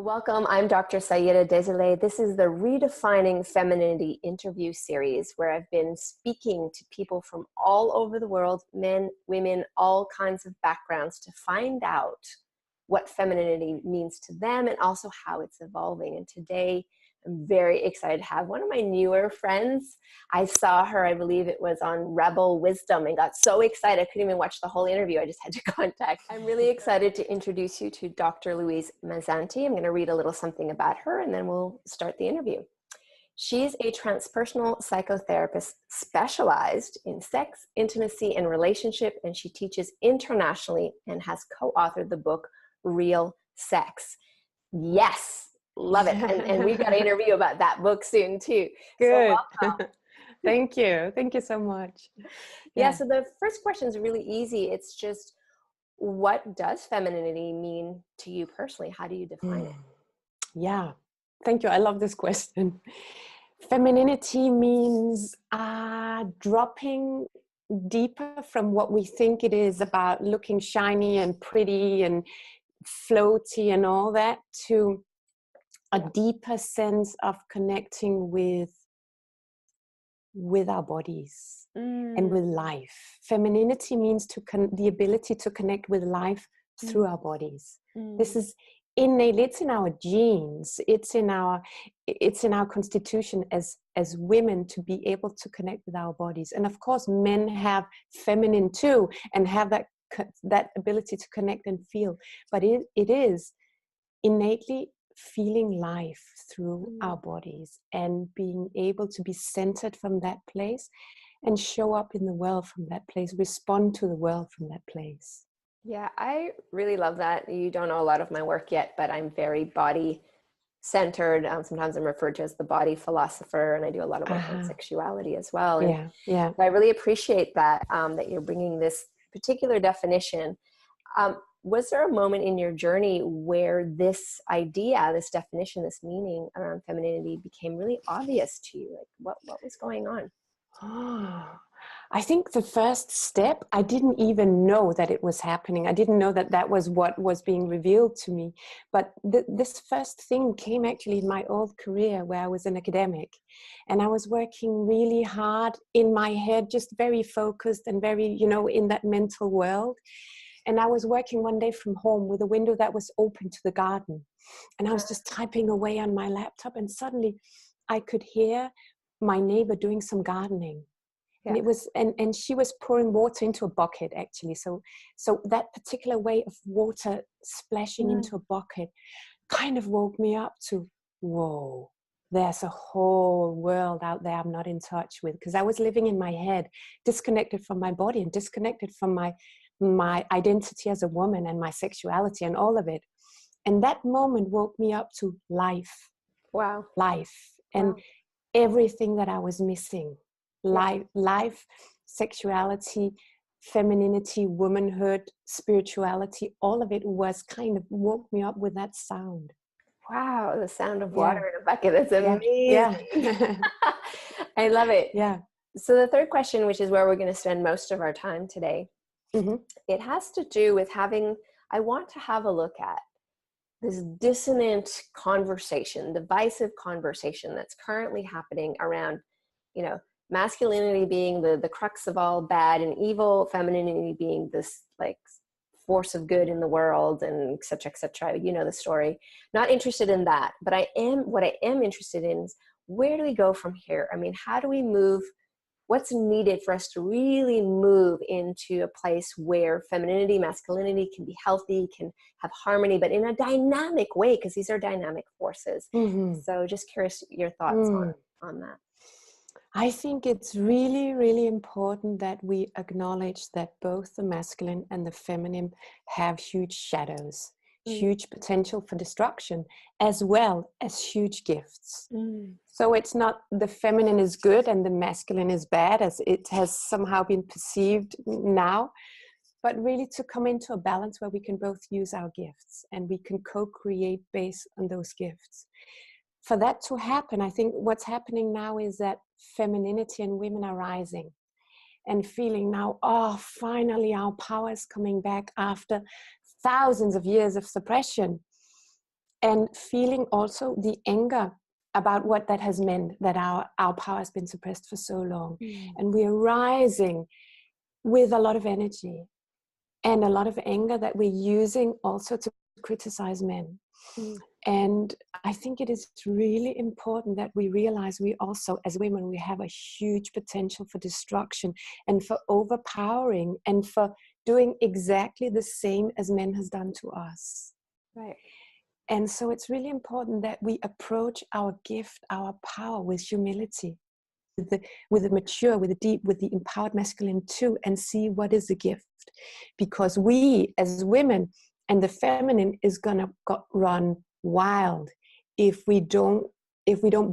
Welcome. I'm Dr. Saida. This is the Redefining Femininity interview series where I've been speaking to people from all over the world, men, women, all kinds of backgrounds, to find out what femininity means to them and also how it's evolving. And today I'm very excited to have one of my newer friends. I saw her, I believe it was on Rebel Wisdom, and got so excited I couldn't even watch the whole interview. I just had to contact. I'm really excited to introduce you to Dr. Louise Mazanti. I'm going to read a little something about her and then we'll start the interview. She's a transpersonal psychotherapist specialized in sex, intimacy, and relationship, and she teaches internationally and has co-authored the book Real Sex. Yes. Love it. And we've got an interview about that book soon too. Good. So Thank you. Thank you so much. Yeah. So the first question is really easy. It's just, what does femininity mean to you personally? How do you define it? Yeah. Thank you. I love this question. Femininity means dropping deeper from what we think it is about looking shiny and pretty and floaty and all that to a deeper sense of connecting with our bodies and with life. Femininity means the ability to connect with life through our bodies. This is innate. It's in our genes. It's in our constitution as women to be able to connect with our bodies. And of course, men have feminine too and have that ability to connect and feel. But it is innately feeling life through our bodies and being able to be centered from that place and show up in the world from that place, respond to the world from that place. Yeah, I really love that. You don't know a lot of my work yet, but I'm very body centered. Sometimes I'm referred to as the body philosopher, and I do a lot of work on sexuality as well. And yeah. I really appreciate that, that you're bringing this particular definition. Was there a moment in your journey where this idea, this definition, this meaning around femininity became really obvious to you? Like what was going on? I think the first step, I didn't even know that it was happening. I didn't know that was what was being revealed to me. But this first thing came actually in my old career where I was an academic. And I was working really hard in my head, just very focused and very, in that mental world. And I was working one day from home with a window that was open to the garden. And I was just typing away on my laptop. And suddenly I could hear my neighbor doing some gardening. And it was, and she was pouring water into a bucket actually. So that particular way of water splashing into a bucket kind of woke me up to, whoa, there's a whole world out there I'm not in touch with. Because I was living in my head, disconnected from my body and disconnected from my identity as a woman and my sexuality and all of it. And that moment woke me up to life. Wow. Life. And everything that I was missing. Life, sexuality, femininity, womanhood, spirituality, all of it was kind of woke me up with that sound. Wow, the sound of water in a bucket. That's amazing. Yeah. I love it. Yeah. So the third question, which is where we're going to spend most of our time today, it has to do with I want to have a look at this dissonant conversation, divisive conversation that's currently happening around, masculinity being the crux of all bad and evil, femininity being this like force of good in the world, and et cetera, et cetera. You know the story. Not interested in that, but what I am interested in is, where do we go from here? I mean, how do we move? What's needed for us to really move into a place where femininity, masculinity can be healthy, can have harmony, but in a dynamic way, because these are dynamic forces. So just curious your thoughts on that. I think it's really, really important that we acknowledge that both the masculine and the feminine have huge shadows, huge potential for destruction, as well as huge gifts. So it's not the feminine is good and the masculine is bad, as it has somehow been perceived now, but really to come into a balance where we can both use our gifts and we can co-create based on those gifts. For that to happen, I think what's happening now is that femininity and women are rising and feeling now, finally our power is coming back after thousands of years of suppression. and feeling also the anger about what that has meant, that our power has been suppressed for so long. And we are rising with a lot of energy and a lot of anger that we're using also to criticize men. And I think it is really important that we realize we also, as women, we have a huge potential for destruction and for overpowering and for doing exactly the same as men has done to us. Right. And so it's really important that we approach our gift, our power, with humility, with the mature, with the deep, with the empowered masculine too, and see what is the gift. Because we as women and the feminine is gonna run wild if we don't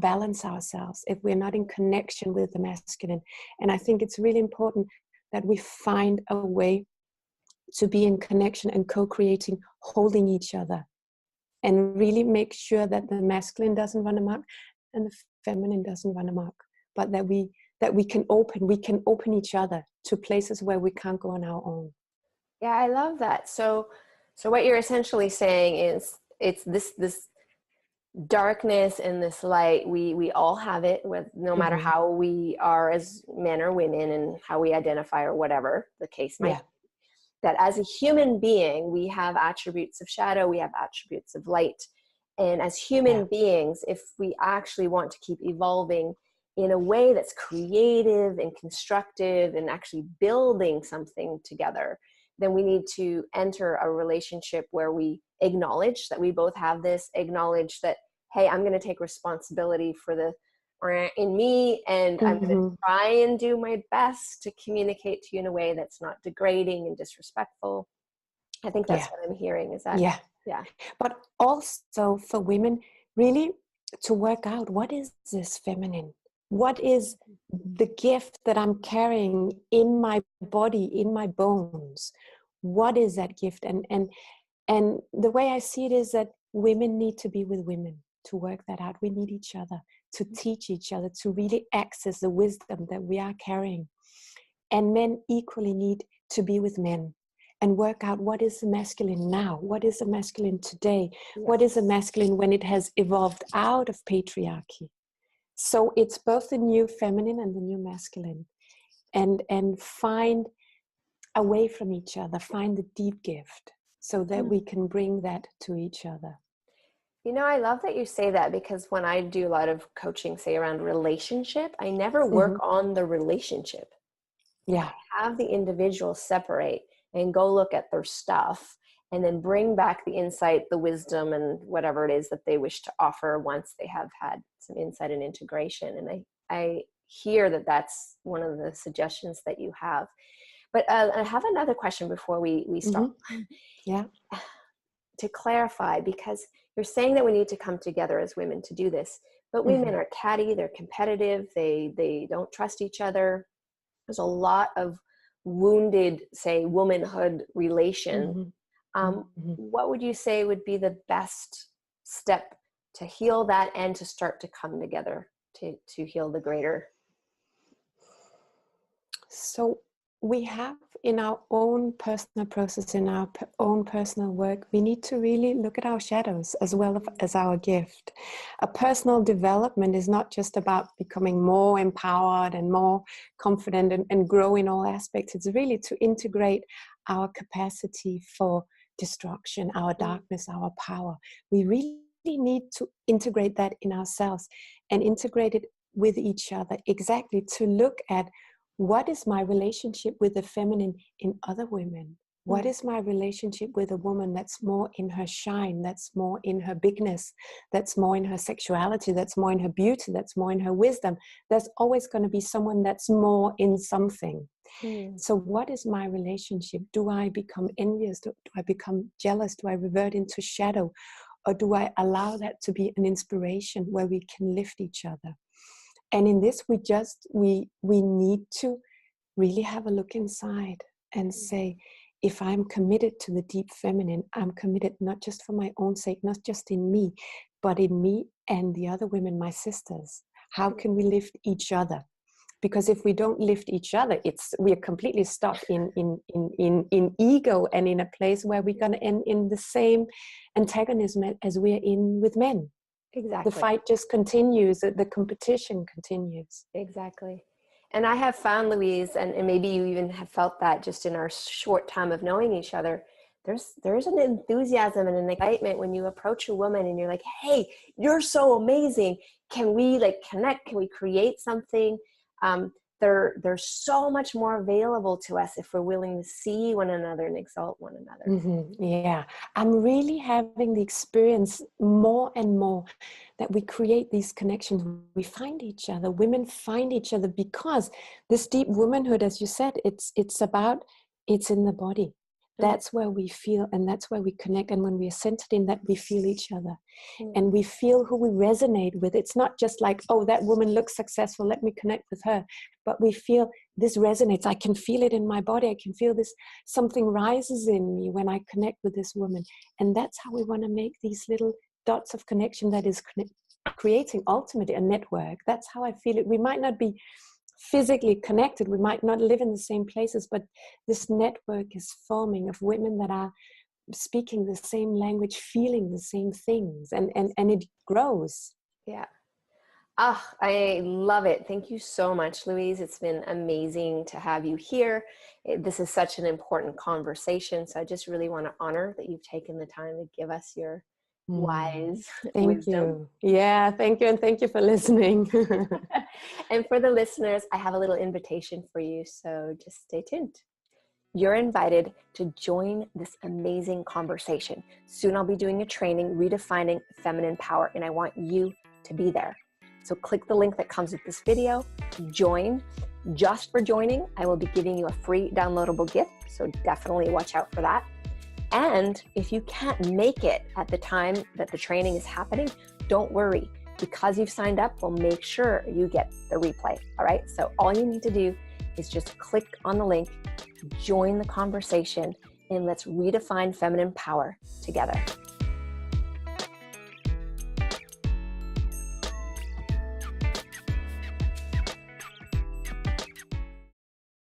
balance ourselves, if we're not in connection with the masculine. And I think it's really important that we find a way to be in connection and co-creating, holding each other, and really make sure that the masculine doesn't run amok and the feminine doesn't run amok, but that we can open each other to places where we can't go on our own. Yeah, I love that. So what you're essentially saying is it's this darkness and this light. We all have it, with no matter how we are as men or women and how we identify or whatever the case might be. That as a human being, we have attributes of shadow, we have attributes of light. And as human beings, if we actually want to keep evolving in a way that's creative and constructive and actually building something together, then we need to enter a relationship where we acknowledge that we both have this, acknowledge that, hey, I'm going to take responsibility for the in me, and I'm going to try and do my best to communicate to you in a way that's not degrading and disrespectful. I think that's what I'm hearing, is that yeah. But also for women, really to work out, what is this feminine? What is the gift that I'm carrying in my body, in my bones? What is that gift? And the way I see it is that women need to be with women to work that out. We need each other to teach each other, to really access the wisdom that we are carrying. And men equally need to be with men and work out what is the masculine now, what is the masculine today, what is the masculine when it has evolved out of patriarchy. So it's both the new feminine and the new masculine, and find away from each other, find the deep gift so that we can bring that to each other. You know, I love that you say that, because when I do a lot of coaching, say around relationship, I never work on the relationship. Yeah. I have the individual separate and go look at their stuff, and then bring back the insight, the wisdom, and whatever it is that they wish to offer once they have had some insight and integration. And I hear that that's one of the suggestions that you have. But I have another question before we stop. Yeah. To clarify, because you're saying that we need to come together as women to do this, but women are catty, they're competitive, they don't trust each other. There's a lot of wounded, say, womanhood relation. What would you say would be the best step to heal that and to start to come together to heal the greater? So we have, in our own personal process, in our own personal work, we need to really look at our shadows as well as our gift. A personal development is not just about becoming more empowered and more confident and grow in all aspects. It's really to integrate our capacity for destruction, our darkness, our power. We really need to integrate that in ourselves and integrate it with each other, exactly to look at what is my relationship with the feminine in other women? What is my relationship with a woman that's more in her shine, that's more in her bigness, that's more in her sexuality, that's more in her beauty, that's more in her wisdom? There's always going to be someone that's more in something. So what is my relationship? Do I become envious? Do I become jealous? Do I revert into shadow? Or do I allow that to be an inspiration where we can lift each other? And in this, we need to really have a look inside and say, if I'm committed to the deep feminine, I'm committed not just for my own sake, not just in me, but in me and the other women, my sisters. How can we lift each other? Because if we don't lift each other, we are completely stuck in ego, and in a place where we're going to end in the same antagonism as we're in with men. Exactly. The fight just continues, the competition continues. Exactly. And I have found, Louise, and maybe you even have felt that just in our short time of knowing each other, there's an enthusiasm and an excitement when you approach a woman and you're like, hey, you're so amazing. Can we like connect? Can we create something? There's so much more available to us if we're willing to see one another and exalt one another. Mm-hmm. Yeah, I'm really having the experience more and more that we create these connections. We find each other, women find each other, because this deep womanhood, as you said, it's in the body. That's where we feel, and that's where we connect. And when we are centered in that, we feel each other. And we feel who we resonate with. It's not just like, oh, that woman looks successful, let me connect with her. But we feel this resonates. I can feel it in my body. I can feel this, something rises in me when I connect with this woman. And that's how we want to make these little dots of connection that is creating ultimately a network. That's how I feel it. We might not be physically connected, we might not live in the same places, but this network is forming of women that are speaking the same language, feeling the same things, and it grows. Yeah. I love it. Thank you so much, Louise. It's been amazing to have you here. This is such an important conversation. So I just really want to honor that you've taken the time to give us your wise Thank wisdom. you. Yeah, thank you. And thank you for listening. And for the listeners, I have a little invitation for you. So just stay tuned. You're invited to join this amazing conversation. Soon I'll be doing a training, Redefining Feminine Power, and I want you to be there. So click the link that comes with this video, join. Just for joining, I will be giving you a free downloadable gift, so definitely watch out for that. And if you can't make it at the time that the training is happening, don't worry. Because you've signed up, we'll make sure you get the replay, all right? So all you need to do is just click on the link, join the conversation, and let's redefine feminine power together.